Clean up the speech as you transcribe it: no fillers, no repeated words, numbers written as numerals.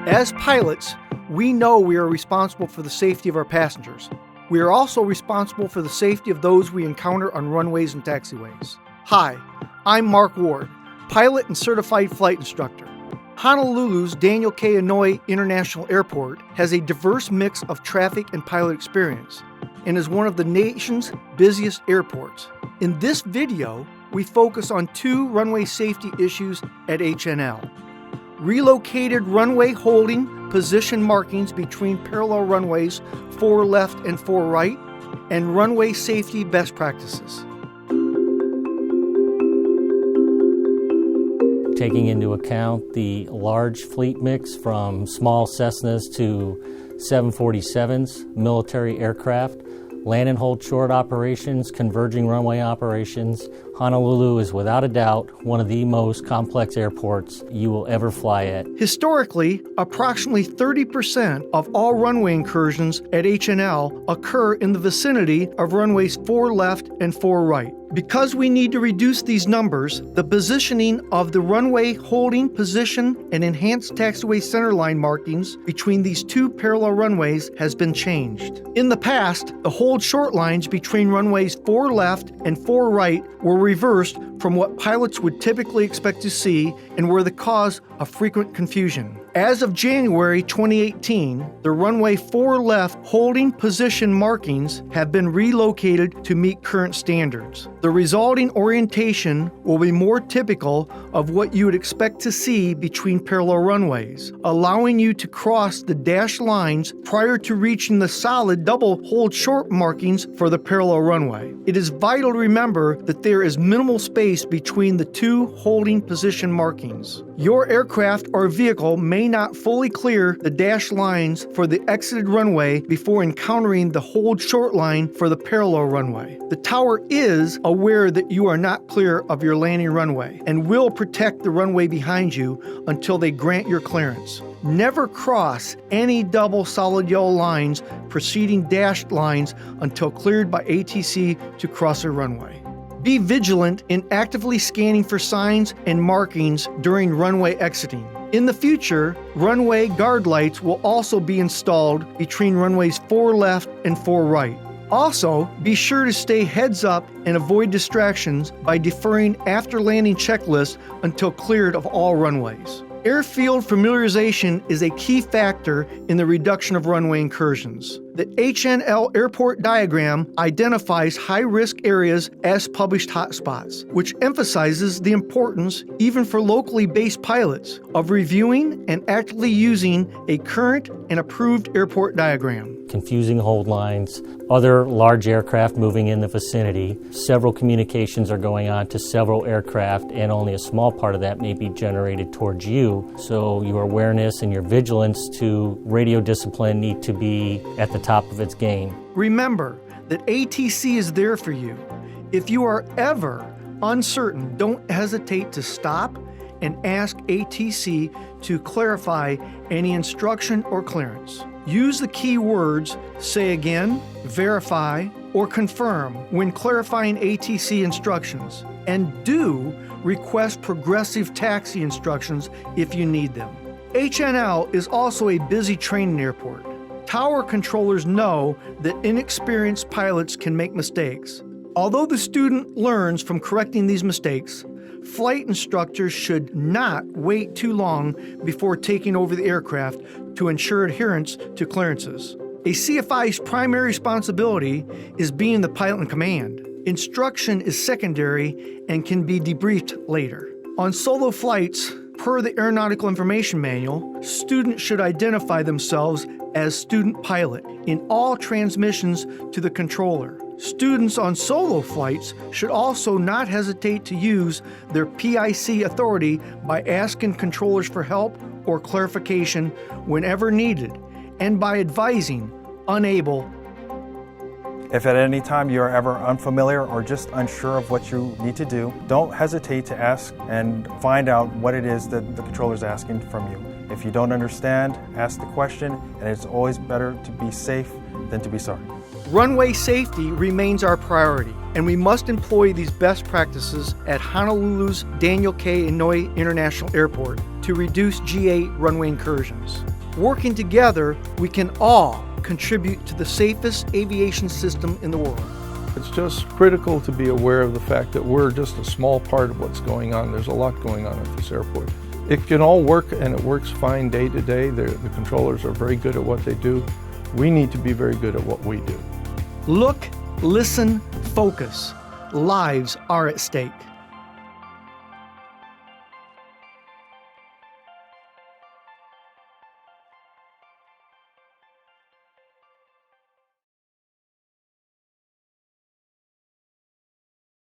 As pilots, we know we are responsible for the safety of our passengers. We are also responsible for the safety of those we encounter on runways and taxiways. Hi, I'm Mark Ward, pilot and certified flight instructor. Honolulu's Daniel K. Inouye International Airport has a diverse mix of traffic and pilot experience and is one of the nation's busiest airports. In this video, we focus on two runway safety issues at HNL. Relocated runway holding position markings between parallel runways 4 left and 4 right, and runway safety best practices. Taking into account the large fleet mix from small Cessnas to 747s, military aircraft, land and hold short operations, converging runway operations, Honolulu is without a doubt one of the most complex airports you will ever fly at. Historically, approximately 30% of all runway incursions at HNL occur in the vicinity of runways 4 left and 4 right. Because we need to reduce these numbers, the positioning of the runway holding position and enhanced taxiway centerline markings between these two parallel runways has been changed. In the past, the hold short lines between runways 4 left and 4 right were reversed from what pilots would typically expect to see and were the cause of frequent confusion. As of January 2018, the runway 4 left holding position markings have been relocated to meet current standards. The resulting orientation will be more typical of what you would expect to see between parallel runways, allowing you to cross the dashed lines prior to reaching the solid double hold short markings for the parallel runway. It is vital to remember that there is minimal space between the two holding position markings. Your aircraft or vehicle may not fully clear the dashed lines for the exited runway before encountering the hold short line for the parallel runway. The tower is aware that you are not clear of your landing runway and will protect the runway behind you until they grant your clearance. Never cross any double solid yellow lines preceding dashed lines until cleared by ATC to cross a runway. Be vigilant in actively scanning for signs and markings during runway exiting. In the future, runway guard lights will also be installed between runways 4 left and 4 right. Also, be sure to stay heads up and avoid distractions by deferring after landing checklists until cleared of all runways. Airfield familiarization is a key factor in the reduction of runway incursions. The HNL airport diagram identifies high-risk areas as published hotspots, which emphasizes the importance, even for locally based pilots, of reviewing and actively using a current and approved airport diagram. Confusing hold lines, other large aircraft moving in the vicinity, several communications are going on to several aircraft, and only a small part of that may be generated towards you. So your awareness and your vigilance to radio discipline need to be at the top of its game. Remember that ATC is there for you. If you are ever uncertain, don't hesitate to stop and ask ATC to clarify any instruction or clearance. Use the key words "say again," "verify," or "confirm" when clarifying ATC instructions, and do request progressive taxi instructions if you need them. HNL is also a busy training airport. Tower controllers know that inexperienced pilots can make mistakes. Although the student learns from correcting these mistakes, flight instructors should not wait too long before taking over the aircraft to ensure adherence to clearances. A CFI's primary responsibility is being the pilot in command. Instruction is secondary and can be debriefed later. On solo flights, per the Aeronautical Information Manual, students should identify themselves as student pilot in all transmissions to the controller. Students on solo flights should also not hesitate to use their PIC authority by asking controllers for help or clarification whenever needed, and by advising unable. If at any time you are ever unfamiliar or just unsure of what you need to do, don't hesitate to ask and find out what it is that the controller is asking from you. If you don't understand, ask the question, and it's always better to be safe than to be sorry. Runway safety remains our priority, and we must employ these best practices at Honolulu's Daniel K. Inouye International Airport to reduce G8 runway incursions. Working together, we can all contribute to the safest aviation system in the world. It's just critical to be aware of the fact that we're just a small part of what's going on. There's a lot going on at this airport. It can all work, and it works fine day to day. The controllers are very good at what they do. We need to be very good at what we do. Look, listen, focus. Lives are at stake.